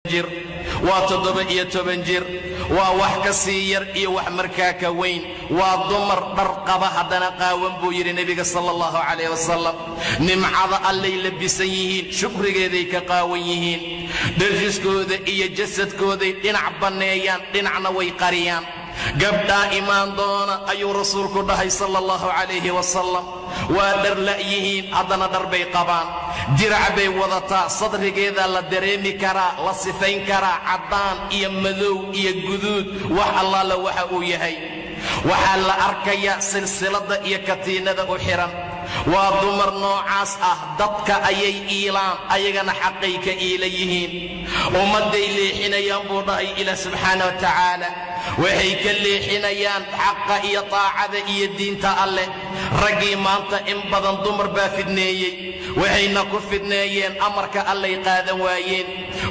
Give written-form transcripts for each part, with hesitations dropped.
jir waa 17 jir waa wax ka sii yar iyo wax markaa ka weyn waa dumar dhar qaba hadana qaawan buu yiri nabiga sallallahu alayhi wasallam nimcada allay labisan yihiin shukrigeeday ka qaawan yihiin dharjiskooda iyo jasadkooda dhinac baneeyaan dhinacna way qariyaan gabdha imaan doona ayuu rasuulku dhahay sallallahu alayhi wasallam waa dhar la'yihiin hadana dhar bay qabaan dirac bay wadataa sadrigeeda la dareemi karaa la sifayn karaa cadaan iyo madow iyo guduud wax allaala waxa uu yahay waxa la arkaya silsilada iyo katiinada u xiran waa dumar noocaas ah dadka ayay iilaan ayagana xaqay ka iilayihiin ummaday leexinayaan buu dhahay ila subhanahu wa ta'ala waxay ka leexinayaan xaqa iyo taacada iyo diinta alle ragii maanta in badan dumar baa fidneeyay waxayna ku fidneeyeen amarka allay qaadan waayeen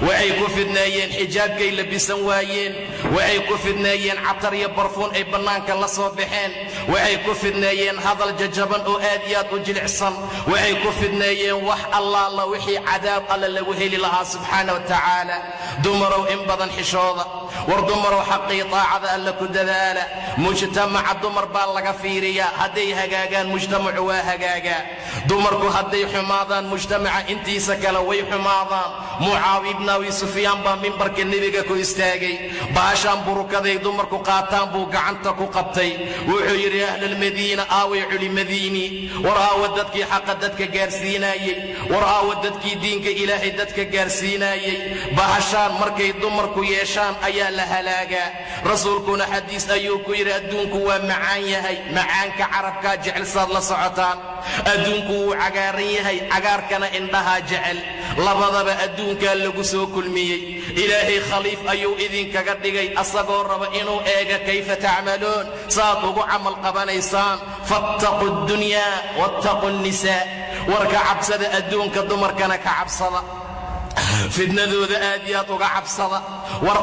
waxay ku fidneeyeen xijaabkay labisan waayeen waxay ku fidneeyeen catar iyo barfuun ay banaanka la soo baxeen waxay ku fidneeyeen hadal jajaban oo aad iyo aad u jilicsan waxay ku fidneeyeen wax allaala wixii cadaab alle lagu heli lahaa subhanahu wa ta'ala dumarow in badan xishooda war dumarow xaqii taacada alle ku dadaala mujtamaca dumar baa laga fiiriyaa hadday hagaagaan mujtamacu waa hagaagaa dumarku hadday xumaadaan mujtamaca intiisa kale way xumaadaan mucaawiya ibn abi sufyaan baa minbarka nabiga ku istaagay baashaan burukaday dumarku qaataan buu gacanta ku qabtay wuxuu yiri ahlul madiina aaway culi madiini waraawa dadkii xaqa dadka gaarsiinayay waraawa dadkii diinka ilaahay dadka gaarsiinayay baashaan markay dumarku yeeshaan ayaa la halaagaa rasuulkuna xadiis ayuu ku yiri adduunku waa macaan yahay macaanka carabka jecel saad la socotaan adduunku wuu cagaaran yahay cagaarkana indhaha jecel labadaba adduunka lagu soo kulmiyay ilaahay khaliif ayuu idinkaga dhigay asagoo raba inuu eega kayfa ta'maluun saad ugu amal qabanaysaan fattaqu dunya wattaqu nisaa warka cabsada adduunka dumarkana ka cabsada fidnadooda aad iyo aad uga cabsada war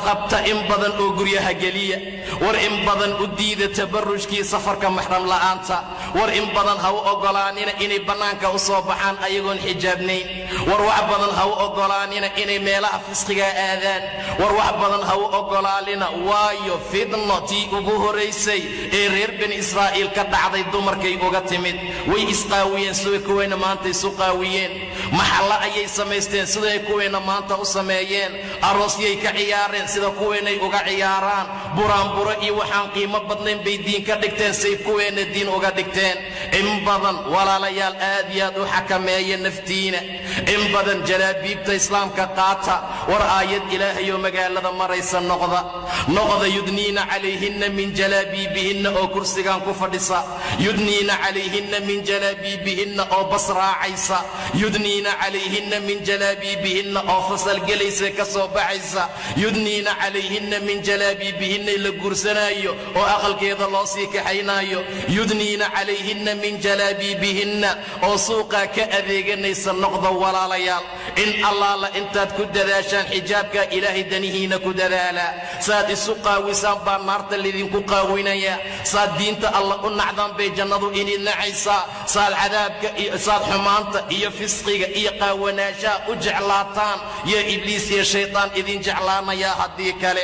qabta in badan oo guryaha geliya war in badan u diida tabarrujkii safarka mahram la'aanta war in badan ha u ogolaanina inay banaanka u soo baxaan ayagoon xijaabnayn war wax badan ha u ogolaanina inay meelaha fisqiga aadaan war wax badan ha u ogolaanina waayo fidnatii ugu horeysay ee reer bani israa'iil ka dhacday dumarkay uga timid way isqaawiyeen sida kuweena maanta isu qaawiyeen maxalla ayay samaysteen sida kuweena maanta u sameeyeen aroosyay ka ciyaareen sida kuweenay uga ciyaaraan buraanburo iyo waxaan qiimo badnayn bay diin ka dhigteen say kuweena diin uga dhigteen in badan walaalayaal aad iyo aad u xakameeya naftiina in badan jalaabiibta islaamka qaata war aayad ilaahay oo magaalada maraysa noqda yudniina calayhinna min jalaabiibihinna oo kursigan ku fadhisa yudniina calayhinna min jalaabiibihinna oo basraacaysa yudniina calayhinna min jalaabiibihinna oo fasal gelaysa ka soo baxaysa yudniina calayhinna min jalaabiibihinna la gursanayo oo aqalkeeda loo sii kaxaynaayo yudniina calayhinna min jalaabiibihinna oo suuqa ka adeeganaysa noqda walaalayaal in allaala intaad ku dadaashaan xijaabka ilaahay danihiina ku dadaala saad isu qaawisaan baa naarta lidinku qaawinaya saad diinta alla u nacdaan bay jannadu idin nacaysaa saad cadaabka iyo saad xumaanta iyo fisqiga iyo qaawanaasha u jeclaataan ya ibliis iyo shaytaan idin jeclaanaya haddii kale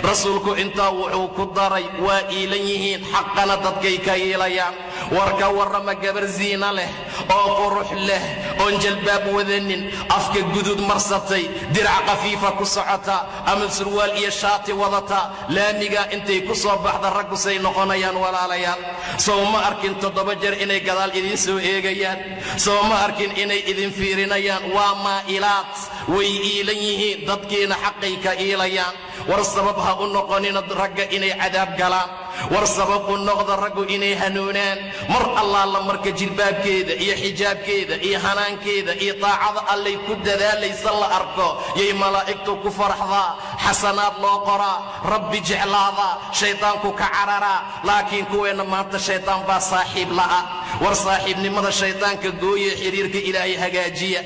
rasuulku intaa wuxuu ku daray waa iilan yihiin xaqana dadkay ka iilayaan warka warrama gabar ziina leh oo qurux leh oon jalbaab wadanin afka gudud marsatay dirac qafiifa ku socota ama surwaal iyo shaati wadata laamiga intay ku soo baxda raggu say noqonayaan walaalayaal soo ma arkin 7 jeer inay gadaal idin soo eegayaan soo ma arkin inay idin fiirinayaan waa maa'ilaat way iilan yihiin dadkeena xaqay ka iilayaan war sabab ha u noqonina ragga inay cadaab galaan war sabab u noqda raggu inay hanuunaan mar allaala marka jilbaabkeeda iyo xijaabkeeda iyo hanaankeeda iyo taacada allay ku dadaalaysa la arko yay malaa'igtu ku farxdaa xasanaad loo qoraa rabbi jeclaada shaytaanku ka cararaa laakiin kuweena maanta shaytaan baa saaxiib la'a war saaxiibnimada shaytaanka gooye xiriirka ilaahay hagaajiya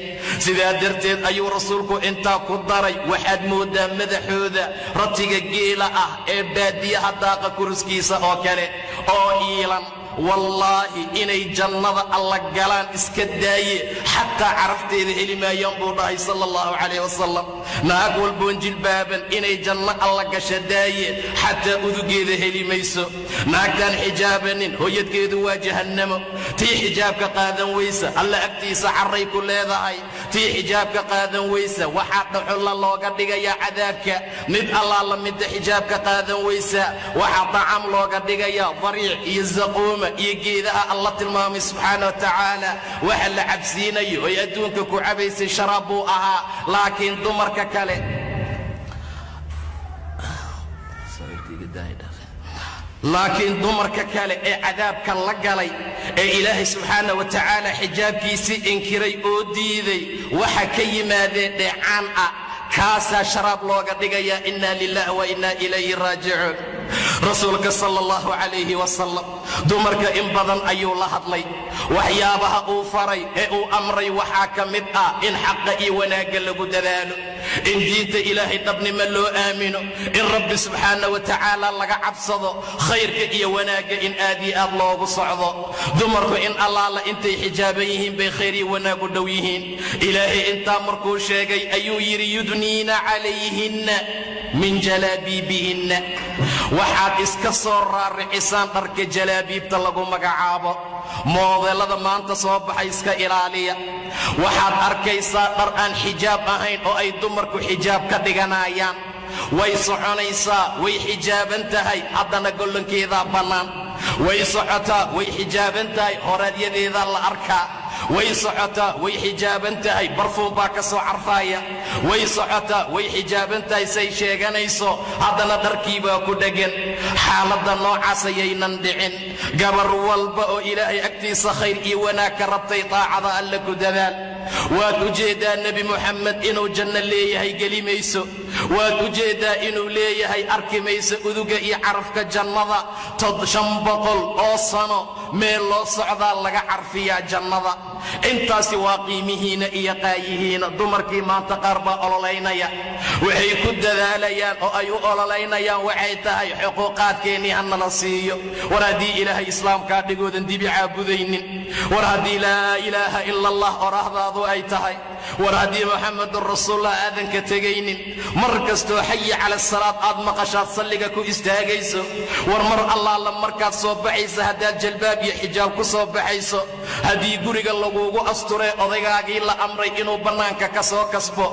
sidaa darteed ayuu rasuulku intaa ku daray waxaad moodaa madaxooda ratiga geela ah ee baadiyaha daaqa kurskiisa oo kale oo iilan wallaahi inay jannada alla galaan iska daaye xataa carafteeda heli maayaan buu dhahay sala allahu calayh wasalam. naag walboon jilbaaban inay janno alla gasha daaye xataa udugeeda heli mayso. naagtaan xijaabanin hooyadkeedu waa jahannamo. tii xijaabka qaadan weysa alla agtiisa carray ku leedahay. tii xijaabka qaadan weysa waxaa dhuxulla looga dhigayaa cadaabka. mid allaala midda xijaabka qaadan weysa waxaa dacam looga dhigayaa dariic iyo zaquuma iyo geedaha alla tilmaamay subxaana wa tacaala. waxa la cabsiinayo oy adduunka ku cabaysay sharaab buu ahaa. laakiin dumarka kale ee cadaabka la galay ee ilaahay subxaana wa tacaala xijaabkiisii inkiray oo diiday waxa ka yimaadeen dheecaan ah kaasaa sharaab looga dhigayaa. inna lillahi wa inna ilayhi raajicuun. rasuulka sala allahu calayhi wasalam dumarka in badan ayuu la hadlay. waxyaabaha uu faray ee uu amray waxaa ka mid ah in xaqa iyo wanaagga lagu dadaalo, in diinta ilaahay dhabnimo loo aamino, in rabbi subxaana wa tacaala laga cabsado, khayrka iyo wanaagga in aad iyo aad loogu socdo. dumarku in allaala intay xijaaban yihiin bay khayr iyo wanaag u dhow yihiin. ilaahay intaa markuu sheegay ayuu yidhi yudniina calayhinna min jalaabiibihinna. waxaad iska soo raaricisaan dharka jalaabiibta lagu magacaabo. moodeelada maanta soo baxay iska ilaaliya. waxaad arkaysaa dhar aan xijaab ahayn oo ay dumarku xijaab ka dhiganayaan. way soconaysaa way xijaaban tahay haddana gollankeedaa bannaan. way socotaa way xijaaban tahay horaadyadeedaa la arkaa. way socotaa way xijaaban tahay barfuun baa ka soo carfaaya. way socotaa way xijaaban tahay say sheeganayso haddana dharkii baa ku dheggan. xaaladda noocaas ayaynan dhicin. gabar walba oo ilaahay agtiisa khayr iyo wanaag ka rabtay taacada alle ku dadaal. waad u jeeddaa nebi muxamed inuu janno leeyahay geli mayso. waad u jeeddaa inuu leeyahay arki mayso uduga iyo carafka jannada. 500 oo sano meel loo socdaa laga carfiyaa jannada. intaasi waa qiimihiina iyo qaayihiina. dumarkii maanta qaar baa ololaynaya. waxay ku dadaalayaan oo ay u ololaynayaan waxay tahay xuquuqaadkeennii hanala siiyo. war haddii ilaahay islaamkaa dhigoodan dibi caabudaynin. war haddii laa ilaaha ila allah oraahdaadu ay tahay. war haddii muxamedun rasuulullah aadan ka tegaynin. mar kastoo xayi cala asalaad aad maqashaad salliga ku istaagayso. war mar allaala markaad soo baxaysa haddaad jalbaab iyo xijaab ku soo baxayso. haddii guriga laguugu asturee odaygaagii la amray inuu bannaanka ka soo kasbo.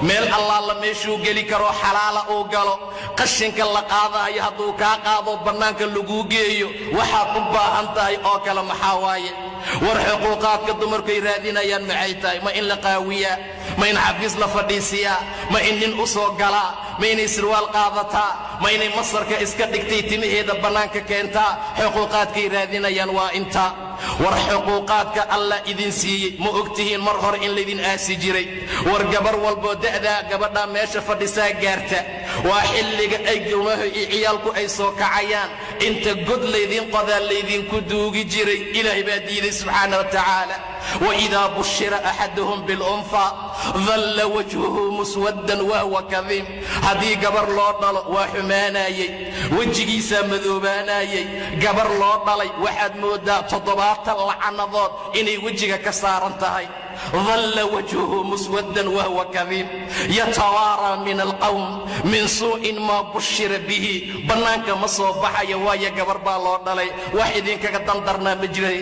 meel allaala meeshuu geli karoo xalaala uu galo. qashinka la qaadaayo hadduu kaa qaado bannaanka laguu geeyo waxaad u baahan tahay oo kale maxaa waaye. war xuquuqaadka dumarkuay raadinayaan maxay tahay? ma in la qaawiyaa? ma in xafiis la fadhiisiyaa? ma in nin u soo galaa? ma inay sirwaal qaadataa? ma inay masarka iska dhigtay timaheeda bannaanka keentaa? xuquuqaadkay raadinayaan waa intaa. war xuquuqaadka allah idin siiyey ma ogtihiin mar hore in laydin aasi jiray? war gabar walboo da'daa gabadhaa meesha fadhisaa gaarta waa xilliga ay gowmaha iyo ciyaalku ay soo kacayaan. inta god laydin qodaa laydinku duugi jiray. ilaahay baa diiday subxaana wa tacaala. waidaa bushira axaduhum bilunfa dalla wajhuhu muswaddan wahuwa kadiim. haddii gabar loo dhalo waa xumaanayey, wejigiisaa madoobaanayey. gabar loo dhalay waxaad mooddaa 7 lacanadood inay wejiga ka saaran tahay. ظل وجهه مسودا وهو كظيم يتوارى من القوم من سوء ما بشر به بنانك مصوبح يوايا قبر بالو دلي واحدين كدندرنا مجري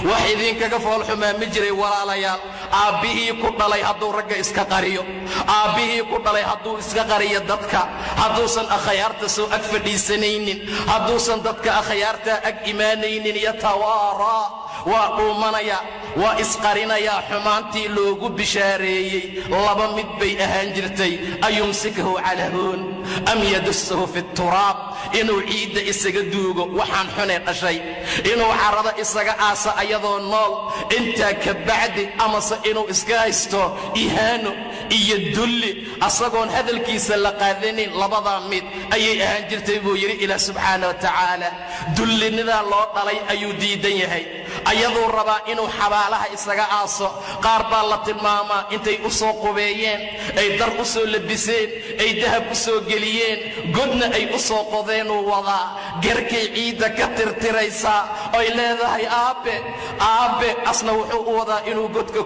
واحدين كفول حما مجري ولا ليال ابيه كدلي هدو رجا اسكا قريو ابيه كدلي هدو اسكا قريا ددك هدوسن اخيارته سو اكفديسنين هدوسن ددك اخيارته اك ايمانين يتوارى وقومنيا واسقرنيا حمانتي لوغو بشاريي لبا مid bay ahaan jirtay ayumsikahu ala hun am yadussuhu fi turab inuu ciida isaga duugo waxaan xunay dhashay inuu carada isaga aasa ayadoo nool inta ka bacdi ama inuu iska haysto ihaano iyo dulli asagoon hadalkiisa la qaadanin labada mid ayay ahaan jirtay buu yiri ilaa subhanahu wa ta'ala dullinida loo dhalay ayuu diidan yahay ayaduu rabaa inuu xabaalaha isaga aaso. qaar baa la tilmaamaa intay u soo qubeeyeen, ay dar u soo labiseen, ay dahab u soo geliyeen, godna ay u soo qodeenuu wadaa. garkay ciidda ka tirtiraysaa oy leedahay aabbe asna wuxuu u wadaa inuu godka